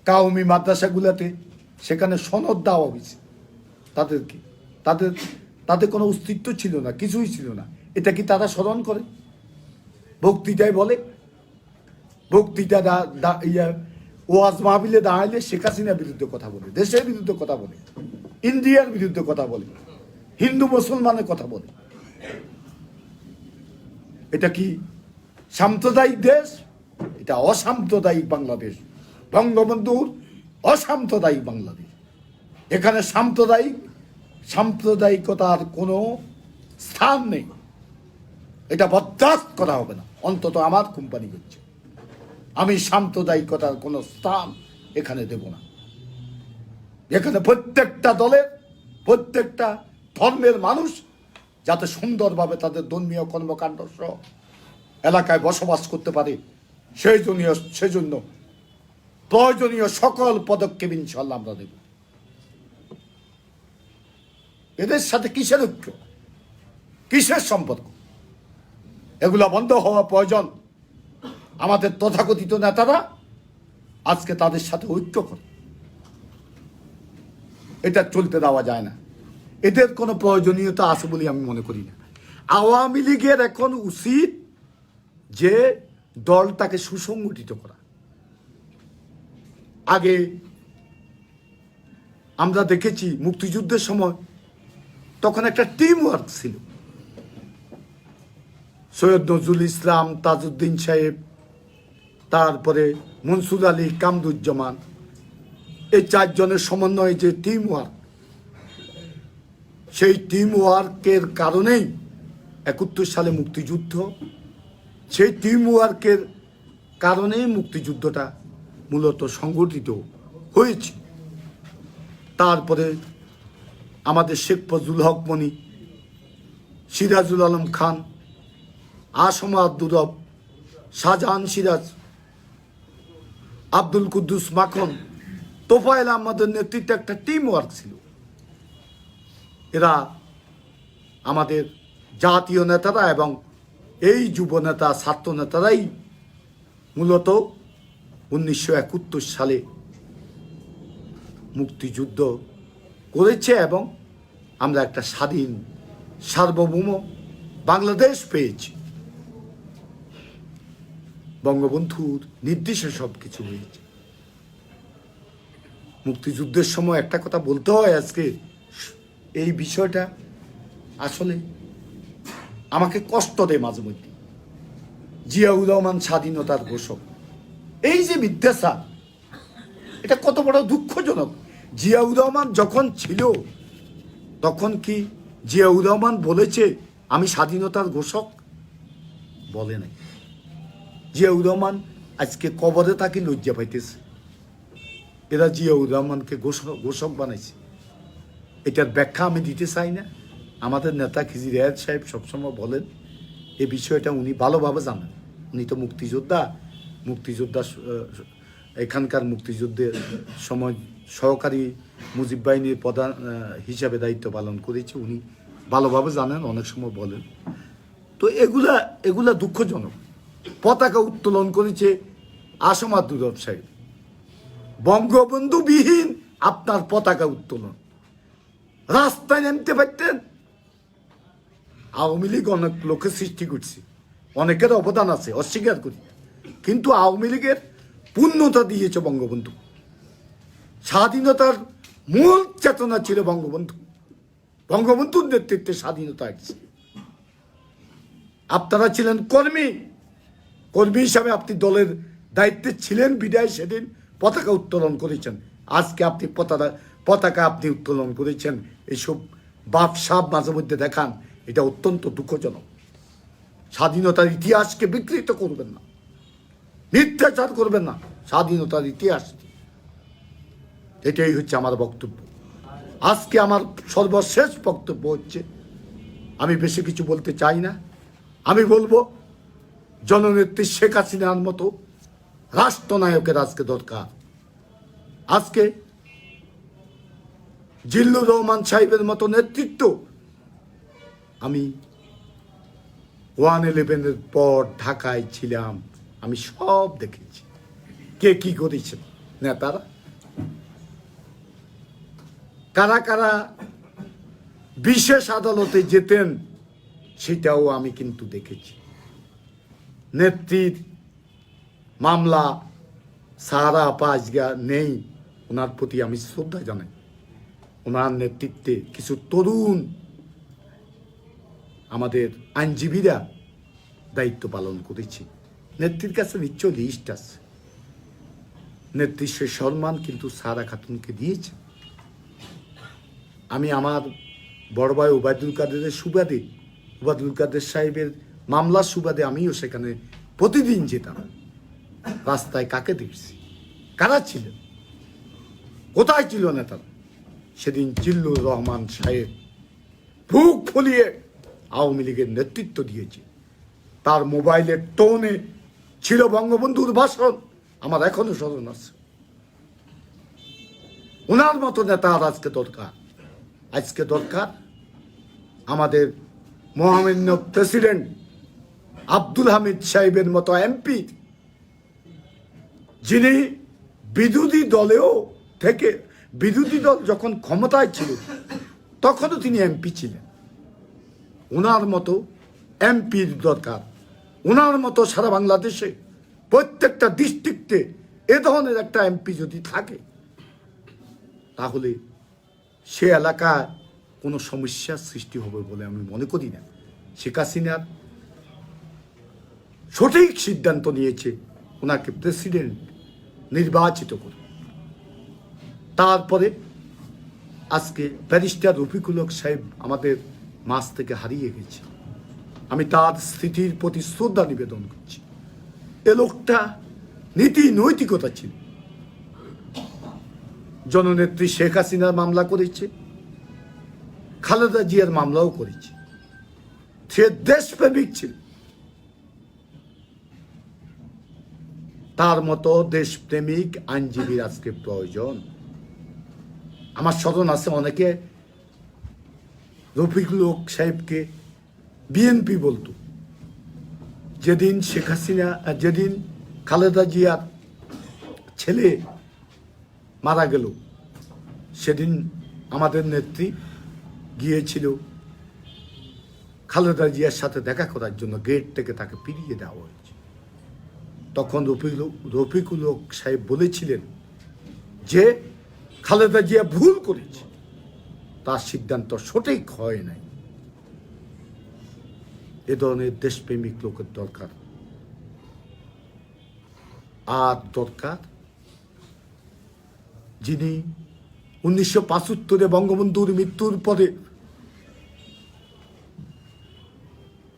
কাওমি মাদ্রাসাগুলোতে সেখানে সনদ দেওয়া হয়েছে তাদেরকে, তাদের কোনো অস্তিত্ব ছিল না, কিছুই ছিল না। এটা কি তারা স্মরণ করে? বক্তৃতায় বলে, বক্তৃতা ওয়াজ মাহফিলে দাঁড়াইলে শেখ হাসিনার বিরুদ্ধে কথা বলে, দেশের বিরুদ্ধে কথা বলে, ইন্ডিয়ার বিরুদ্ধে কথা বলে, হিন্দু মুসলমানের কথা বলে। এটা কি সাম্প্রদায়িক দেশ? এটা অসাম্প্রদায়িক বাংলাদেশ, বঙ্গবন্ধুর অসাম্প্রদায়িক বাংলাদেশ। এখানে সাম্প্রদায়িকতার কোনো স্থান নেই। এটা বরদাস্ত করা হবে না, অন্তত আমার কোম্পানি করছে। আমি সাম্প্রদায়িকতার কোনো স্থান এখানে দেব না। এখানে প্রত্যেকটা দলের, প্রত্যেকটা ধর্মের মানুষ যাতে সুন্দরভাবে তাদের ধর্মীয় কর্মকাণ্ড সহ এলাকায় বসবাস করতে পারে, সেজন্য প্রয়োজনীয় সকল পদক্ষেপ ইনশাল্লাহ আমরা দেব। এদের সাথে কিসের ঐক্য, কিসের সম্পর্ক, এগুলা বন্ধ হওয়া প্রয়োজন। আমাদের তথাকথিত নেতারা আজকে তাদের সাথে ঐক্য করে, এটা চলতে দেওয়া যায় না। এদের কোনো প্রয়োজনীয়তা আছে বলে আমি মনে করি না। আওয়ামী লীগের এখন উচিত যে দলটাকে সুসংগঠিত করা। আগে আমরা দেখেছি মুক্তিযুদ্ধের সময় তখন একটা টিম ওয়ার্ক ছিল। সৈয়দ নজরুল ইসলাম, তাজউদ্দিন সাহেব, তারপরে মনসুর আলী, কামরুজ্জামান, এই চারজনের সমন্বয়ে যে টিম ওয়ার্ক, সেই টিম ওয়ার্কের কারণেই 71 সালে মুক্তিযুদ্ধ, সেই টিম ওয়ার্কের কারণেই মুক্তিযুদ্ধটা মূলত সংগঠিত হয়েছে। তারপরে আমাদের শেখ ফজলুল হক মনি, সিরাজুল আলম খান, আসমা দুরব, শাহজাহান সিরাজ, আব্দুল কুদ্দুস মাখন, তোফায়েল আহমদের নেতৃত্বে একটা টিম ওয়ার্ক ছিল। এরা আমাদের জাতীয় নেতারা এবং এই যুব নেতা, ছাত্র নেতারাই মূলত 1971 সালে মুক্তিযুদ্ধ করেছে এবং আমরা একটা স্বাধীন সার্বভৌম বাংলাদেশ পেয়েছি। বঙ্গবন্ধুর নির্দেশে সব কিছু হয়েছে। মুক্তিযুদ্ধের সময় একটা কথা বলতে হয়, আজকে এই বিষয়টা আসলে আমাকে কষ্ট দেয় মাঝে মধ্যে। জিয়াউর রহমান স্বাধীনতার ঘোষক, এই যে বিদ্বেষা, এটা কত বড় দুঃখজনক। জিয়াউর রহমান যখন ছিল তখন কি জিয়াউর রহমান বলেছে আমি স্বাধীনতার ঘোষক? বলে নাই। জিয়াউর রহমান আজকে কবরে তাকে লজ্জা পাইতেছে। এরা জিয়াউর রহমানকে ঘোষক বানাইছে। এটার ব্যাখ্যা আমি দিতে চাই না। আমাদের নেতা খিজির রেয়াদ সাহেব সবসময় বলেন এই বিষয়টা উনি ভালোভাবে জানেন। উনি তো মুক্তিযোদ্ধা এখানকার মুক্তিযুদ্ধের সময় সহকারী মুজিব বাহিনীর প্রধান হিসাবে দায়িত্ব পালন করেছে। উনি ভালোভাবে জানেন, অনেক সময় বলেন। তো এগুলা দুঃখজনক। পতাকা উত্তোলন করেছে আসমা দুরব সাহেব। বঙ্গবন্ধুবিহীন আপনার পতাকা উত্তোলন, রাস্তায় নামতে পারতেন। আওয়ামী লীগ অনেক লোকের সৃষ্টি করছে, অনেকের অবদান আছে, অস্বীকার করি, কিন্তু আওয়ামী লীগের পূর্ণতা দিয়েছে বঙ্গবন্ধু। স্বাধীনতার মূল চেতনা ছিল বঙ্গবন্ধু। বঙ্গবন্ধুর নেতৃত্বে স্বাধীনতা আসছে। আপনারা ছিলেন কর্মী হিসাবে আপনি দলের দায়িত্বে ছিলেন বিদায় সেদিন পতাকা উত্তোলন করেছেন। আজকে আপনি পতাকা আপনি উত্তোলন করেছেন, এইসব বাপসাপ মাঝে মধ্যে দেখান, এটা অত্যন্ত দুঃখজনক। স্বাধীনতার ইতিহাসকে বিকৃত করবেন না, মিথ্যাচার করবেন না স্বাধীনতার ইতিহাস। এটাই হচ্ছে আমার বক্তব্য। আজকে আমার সর্বশেষ বক্তব্য হচ্ছে, আমি বেশি কিছু বলতে চাই না। আমি বলবো জননেত্রী শেখ হাসিনার মতো রাষ্ট্রনায়কের আজকে দরকার। আজকে জিল্লুর রহমান সাহেবের মতো নেতৃত্ব আমি 1/11 পর ঢাকায় ছিলাম, আমি সব দেখেছি কে কি করেছেন নেতারা, কারা কারা বিশেষ আদালতে যেতেন সেটাও আমি কিন্তু দেখেছি। নেত্রীর মামলা সাহারা আপা আজগা নেই, ওনার প্রতি আমি শ্রদ্ধা জানাই। ওনার নেতৃত্বে কিছু তরুণ আমাদের আইনজীবীরা দায়িত্ব পালন করেছে। নেত্রীর কাছে নিশ্চয় লিস্ট আছে। নেত্রীর সে সম্মান কিন্তু সারা খাতুনকে দিয়েছে। আমি আমার বড় ভাই ওবায়দুল কাদেরের সুবাদে, ওবায়দুল কাদের সাহেবের মামলার সুবাদে আমিও সেখানে প্রতিদিন যেতাম। রাস্তায় কাকে দেখছি, কারা ছিলেন, কোথায় ছিল নেতারা? সেদিন জিল্লুর রহমান সাহেব বুক ফুলিয়ে আওয়ামী লীগের নেতৃত্ব দিয়েছে। তার মোবাইলের টোনে ছিল বঙ্গবন্ধুর ভাষণ, আমার এখনো স্মরণ আছে। ওনার মতো নেতা আর আজকে দরকার। আজকে দরকার আমাদের মহামান্য প্রেসিডেন্ট আব্দুল হামিদ সাহেবের মতো এমপি, যিনি বিরোধী দলেও থেকে, বিরোধী দল যখন ক্ষমতায় ছিল তখনও তিনি এমপি ছিলেন। ওনার মতো এমপির দরকার। ওনার মতো সারা বাংলাদেশে প্রত্যেকটা ডিস্ট্রিক্টে এ ধরনের একটা এমপি যদি থাকে, তাহলে সে এলাকায় কোনো সমস্যার সৃষ্টি হবে বলে আমি মনে করি না। শেখ হাসিনার সঠিক সিদ্ধান্ত নিয়েছে ওনাকে প্রেসিডেন্ট নির্বাচিত করে। তারপরে আজকে ব্যারিস্টার রফিকুল হক সাহেব আমাদের মাঝ থেকে হারিয়ে গেছে। আমি তার স্মৃতির প্রতি শ্রদ্ধা নিবেদন করছি। এ লোকটা নীতি নৈতিকতা ছিল। জননেত্রী শেখ হাসিনার মামলা করেছে, খালেদা জিয়ার মামলাও করেছে। সে দেশপ্রেমিক ছিল। তার মতো দেশপ্রেমিক আইনজীবীর আজকে প্রয়োজন। আমার স্মরণ আছে, অনেকে রফিকুল হক সাহেবকে বিএনপি বলতো। যেদিন শেখ হাসিনা, যেদিন খালেদা জিয়ার ছেলে মারা গেল, সেদিন আমাদের নেত্রী গিয়েছিল খালেদা জিয়ার সাথে দেখা করার জন্য। গেট থেকে তাকে ফিরিয়ে দেওয়া হয়েছে। তখন রফিকুল হক সাহেব বলেছিলেন যে খালেদা জিয়া ভুল করেছে, তার সিদ্ধান্ত সঠিক হয় নাই। এ ধরনের দেশপ্রেমিক লোকের দরকার। আর দরকার যিনি 1975-এ বঙ্গবন্ধুর মৃত্যুর পরে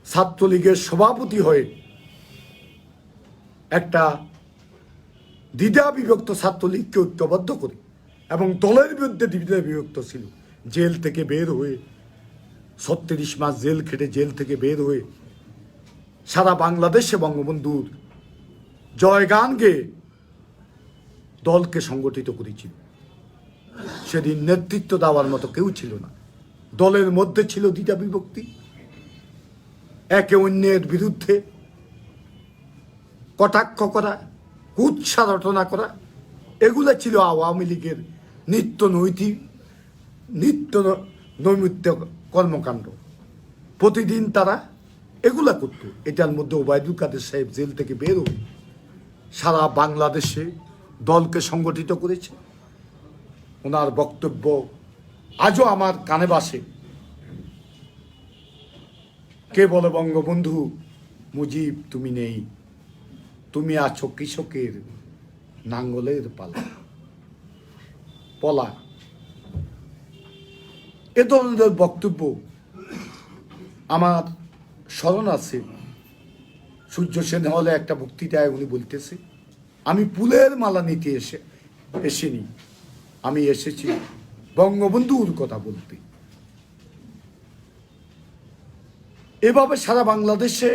ছাত্রলীগের সভাপতি হয়ে একটা দ্বিধা বিভক্ত ছাত্রলীগকে ঐক্যবদ্ধ করে, এবং দলের বিরুদ্ধে দ্বিধা বিভক্ত ছিল, জেল থেকে বের হয়ে 36 মাস জেল খেটে জেল থেকে বের হয়ে সারা বাংলাদেশে বঙ্গবন্ধুর জয়গান গেয়ে দলকে সংগঠিত করেছিল। সেদিন নেতৃত্ব দেওয়ার মতো কেউ ছিল না। দলের মধ্যে ছিল দ্বিধা বিভক্তি, একে অন্যের বিরুদ্ধে কটাক্ষ করা, কুৎসা রটনা করা, এগুলো ছিল আওয়ামী লীগের নিত্য নৈমিত্য কর্মকাণ্ড। প্রতিদিন তারা এগুলা করত। এটার মধ্যে ওবায়দুল কাদের সাহেব জেল থেকে বের হয়ে সারা বাংলাদেশে দলকে সংগঠিত করেছে। ওনার বক্তব্য আজও আমার কানে বাসে। কে বলে বঙ্গবন্ধু মুজিব তুমি নেই, তুমি আছো কৃষকের নাঙ্গলের পলা। এ ধরনের বক্তব্য আমার স্মরণ আছে। সূর্য সেন হলে একটা বক্তৃতায় উনি বলতেছে, আমি ফুলের মালা নিতে এসেনি, আমি এসেছি বঙ্গবন্ধুর কথা বলতে। এভাবে সারা বাংলাদেশে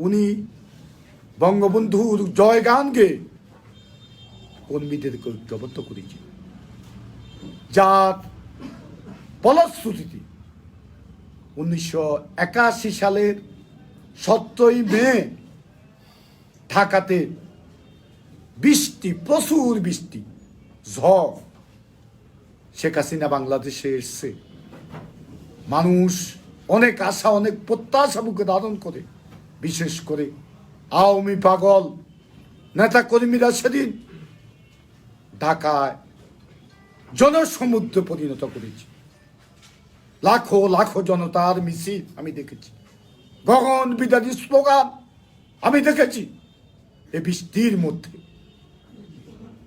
উনি বঙ্গবন্ধুর জয়গান গেয়ে কর্মীদেরকে ঐক্যবদ্ধ করেছেন, যার ফলশ্রুতিতে 1981 সালের 17ই মে ঢাকাতে বৃষ্টি, প্রচুর বৃষ্টি, ঝড়, শেখ হাসিনা বাংলাদেশে এসছে। মানুষ অনেক আশা, অনেক প্রত্যাশা বুকে ধারণ করে, বিশেষ করে আওয়ামী পাগল নেতা কর্মীরা সেদিন ঢাকায় জনসমুদ্রে পরিণত করেছে। লাখো লাখো জনতার মিছিল আমি দেখেছি, গগন বিদারী স্লোগান আমি দেখেছি। এই বৃষ্টির মধ্যে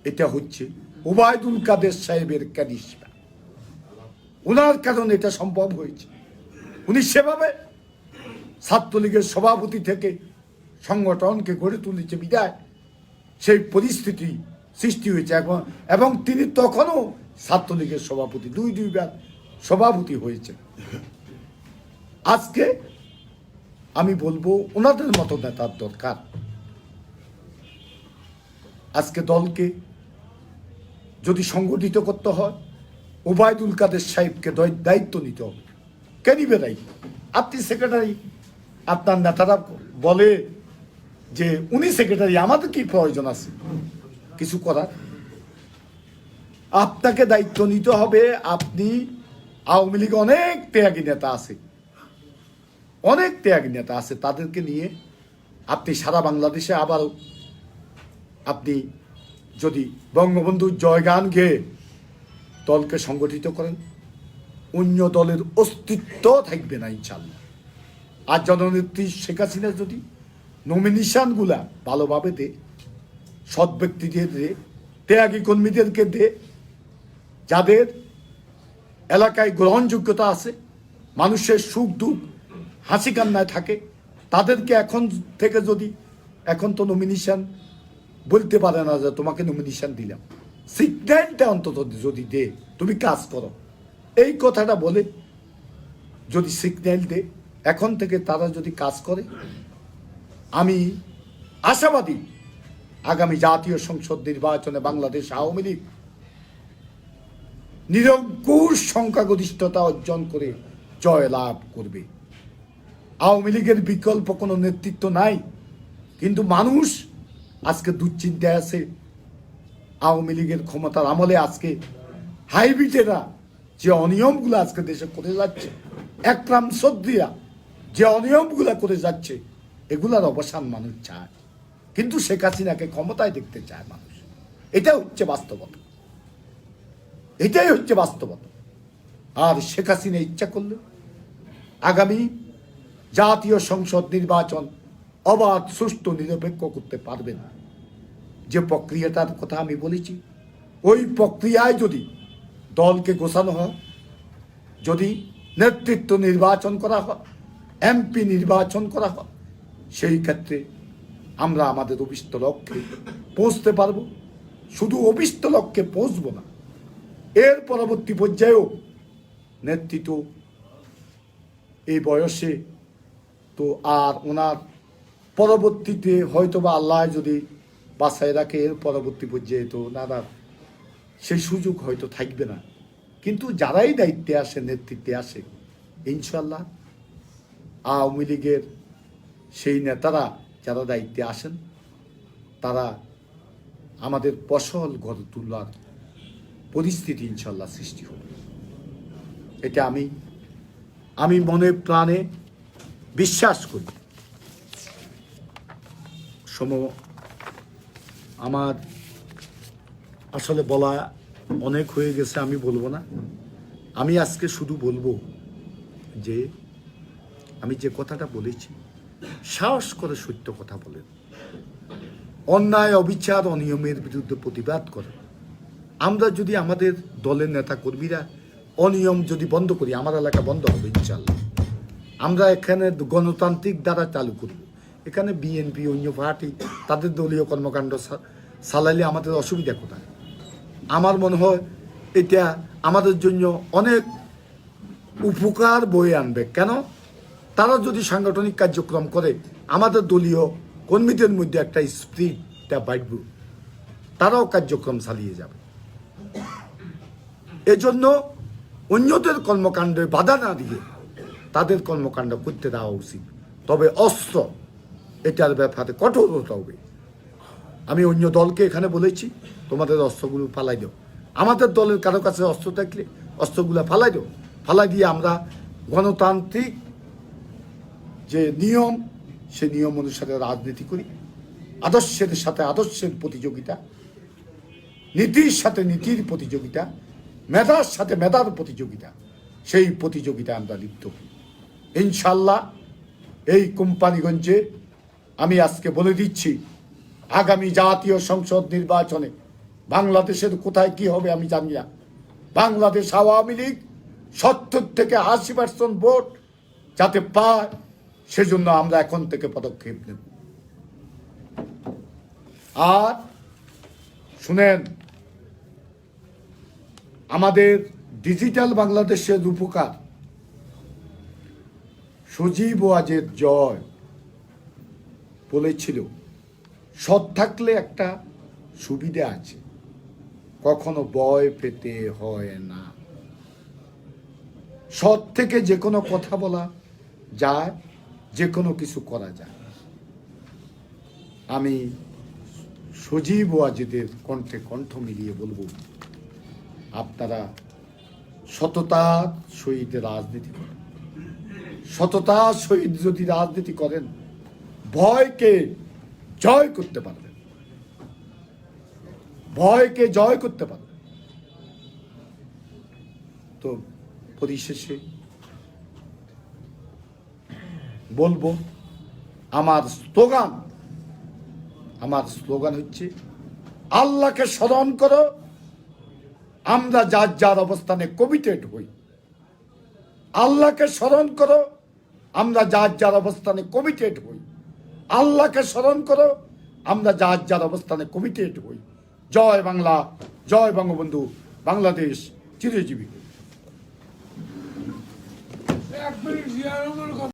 এটা হচ্ছে ওবায়দুল কাদের সাহেবের ক্যারিশমা। ওনার কারণে এটা সম্ভব হয়েছে। উনি সেভাবে ছাত্রলীগের সভাপতি থেকে সংগঠনকে গড়ে তুলেছে বিদায় সেই পরিস্থিতি সৃষ্টি হয়েছে এখন, এবং তিনি তখনও ছাত্রলীগের সভাপতি, দুইবার সভাপতি হয়েছে। আজকে আমি বলবো ওনাদের মতো নেতার দরকার। আজকে দলকে যদি সংগঠিত করতে হয়, ওবায়দুল কাদের সাহেবকে দায়িত্ব নিতে হবে। কে নিবে দায়িত্ব? আপনি সেক্রেটারি, আপনার নেতারা বলে যে উনি সেক্রেটারি, আমাদের কি প্রয়োজন আছে কিছু করার? আপনাকে দায়িত্ব নিতে হবে। আপনি আওয়ামী লীগ অনেক ত্যাগী নেতা আছে, অনেক ত্যাগী নেতা আছে, তাদেরকে নিয়ে আপনি সারা বাংলাদেশে আবার আপনি যদি বঙ্গবন্ধুর জয়গান গেয়ে দলকে সংগঠিত করেন, অন্য দলের অস্তিত্ব থাকবে না ইনশাল্লাহ। আর জননেত্রী শেখ হাসিনা যদি নমিনেশনগুলা ভালোভাবে দে, সৎ ব্যক্তিদের দে, ত্যাগী কর্মীদেরকে দে, যাদের এলাকায় গ্রহণযোগ্যতা আছে, মানুষের সুখ দুঃখ হাসি কান্নায় থাকে, তাদেরকে এখন থেকে যদি, এখন তো নমিনেশন বলতে পারে না যে তোমাকে নমিনেশন দিলাম, সিগন্যালটা অন্তত যদি দে তুমি কাজ করো, এই কথাটা বলে যদি সিগন্যাল দে, এখন থেকে তারা যদি কাজ করে, আমি আশাবাদী আগামী জাতীয় সংসদ নির্বাচনে বাংলাদেশ আওয়ামী লীগ নিরঙ্কুশ সংখ্যাগরিষ্ঠতা অর্জন করে জয় লাভ করবে। আওয়ামী লীগের বিকল্প কোনো নেতৃত্ব নাই, কিন্তু মানুষ আজকে দুশ্চিন্তায় আছে। আওয়ামী লীগের ক্ষমতার আমলে আজকে হাইব্রিডেরা যে অনিয়মগুলো আজকে দেশে করে যাচ্ছে, একরাম চৌধুরীরা যে অনিয়মগুলো করে যাচ্ছে, এগুলার অবসান মানুষ চায়, কিন্তু শেখ হাসিনাকে ক্ষমতায় দেখতে চায় মানুষ। এটা হচ্ছে বাস্তবতা, এটাই হচ্ছে বাস্তবতা। আর শেখ হাসিনা ইচ্ছা করলে আগামী জাতীয় সংসদ নির্বাচন অবাধ, সুষ্ঠু, নিরপেক্ষ করতে পারবেন। যে প্রক্রিয়াটার কথা আমি বলেছি, ওই প্রক্রিয়ায় যদি দলকে গোছানো হয়, যদি নেতৃত্ব নির্বাচন করা হয়, এমপি নির্বাচন করা হয়, সেই ক্ষেত্রে আমরা আমাদের অভিষ্ট লক্ষ্যে পৌঁছতে পারব। শুধু অভিষ্ট লক্ষ্যে পৌঁছব না, এর পরবর্তী পর্যায়েও নেতৃত্ব এই বয়সে তো আর ওনার পরবর্তীতে হয়তো বা আল্লাহ যদি বাসায় রাখে, এর পরবর্তী পর্যায়ে তো ওনারা সেই সুযোগ হয়তো থাকবে না। কিন্তু যারাই দায়িত্বে আসে, নেতৃত্বে আসে, ইনশাল্লাহ আওয়ামী লীগের সেই নেতারা যারা দায়িত্বে আসেন, তারা আমাদের ফসল গড়ে তোলার পরিস্থিতি ইনশাল্লাহ সৃষ্টি হবে। এটা আমি মনে প্রাণে বিশ্বাস করি। আমার আসলে বলা অনেক হয়ে গেছে, আমি বলবো না। আমি আজকে শুধু বলবো যে আমি যে কথাটা বলেছি, সাহস করে সত্য কথা বলেন, অন্যায়, অবিচার, অনিয়মের বিরুদ্ধে প্রতিবাদ করেন। আমরা যদি আমাদের দলের নেতা কর্মীরা অনিয়ম যদি বন্ধ করি, আমার এলাকা বন্ধ হবে ইনশাল্লাহ। আমরা এখানে গণতান্ত্রিক দ্বারা চালু করব। এখানে বিএনপি, অন্য পার্টি তাদের দলীয় কর্মকাণ্ড চালাইলে আমাদের অসুবিধা কোথায়? আমার মনে হয় এটা আমাদের জন্য অনেক উপকার বয়ে আনবে। কেন? তারা যদি সাংগঠনিক কার্যক্রম করে, আমাদের দলীয় কর্মীদের মধ্যে একটা স্পিরিটটা বাড়বে, তারাও কার্যক্রম চালিয়ে যাবে। এজন্য অন্যদের কর্মকাণ্ডে বাধা না দিয়ে তাদের কর্মকাণ্ড করতে দেওয়া উচিত। তবে অস্ত্র, এটার ব্যাপারে কঠোর হতে হবে। আমি অন্য দলকে এখানে বলেছি, তোমাদের অস্ত্রগুলো ফালাই দাও। আমাদের দলের কারো কাছে অস্ত্র থাকলে অস্ত্রগুলো ফালাই দাও। ফালাই দিয়ে আমরা গণতান্ত্রিক যে নিয়ম, সে নিয়ম অনুসারে রাজনীতি করি। আদর্শের সাথে আদর্শের প্রতিযোগিতা, নীতির সাথে নীতির প্রতিযোগিতা, মেধার সাথে মেধার প্রতিযোগিতা, সেই প্রতিযোগিতা আমরা লিপ্ত হই ইনশাল্লাহ। এই কোম্পানিগঞ্জে আমি আজকে বলে দিচ্ছি, আগামী জাতীয় সংসদ নির্বাচনে বাংলাদেশের কোথায় কি হবে আমি জানি না। বাংলাদেশ আওয়ামী লীগ 70 থেকে 80% ভোট যাতে পায়, সেজন্য আমরা এখন থেকে পদক্ষেপ নেব। আর শুনেন, আমাদের ডিজিটাল বাংলাদেশের রূপকার সজীব ওয়াজেদ জয় বলেছিল, সৎ থাকলে একটা সুবিধা আছে, কখনো ভয় পেতে হয় না। সৎ থেকে যে কোনো কথা বলা যায়, যে কোনো কিছু করা যায়। আমি সজীব ওয়াজেদের কণ্ঠে কণ্ঠ মিলিয়ে বলবো, আপনারা সততার সহিত রাজনীতি করেন। সততার সহিত যদি রাজনীতি করেন, ভয়কে জয় করতে পারবেন, ভয়কে জয় করতে পারবেন। তো পরিশেষে বলবো, আমার স্লোগান হচ্ছে, আল্লাহকে স্মরণ করো, আমরা যার যার অবস্থানে কমিটেড হই। আল্লাহকে স্মরণ করো, আমরা যার যার অবস্থানে কমিটেড হই। আল্লাহকে স্মরণ করো, আমরা যার যার অবস্থানে কমিটেড হই। জয় বাংলা, জয় বঙ্গবন্ধু, বাংলাদেশ চিরজীবী।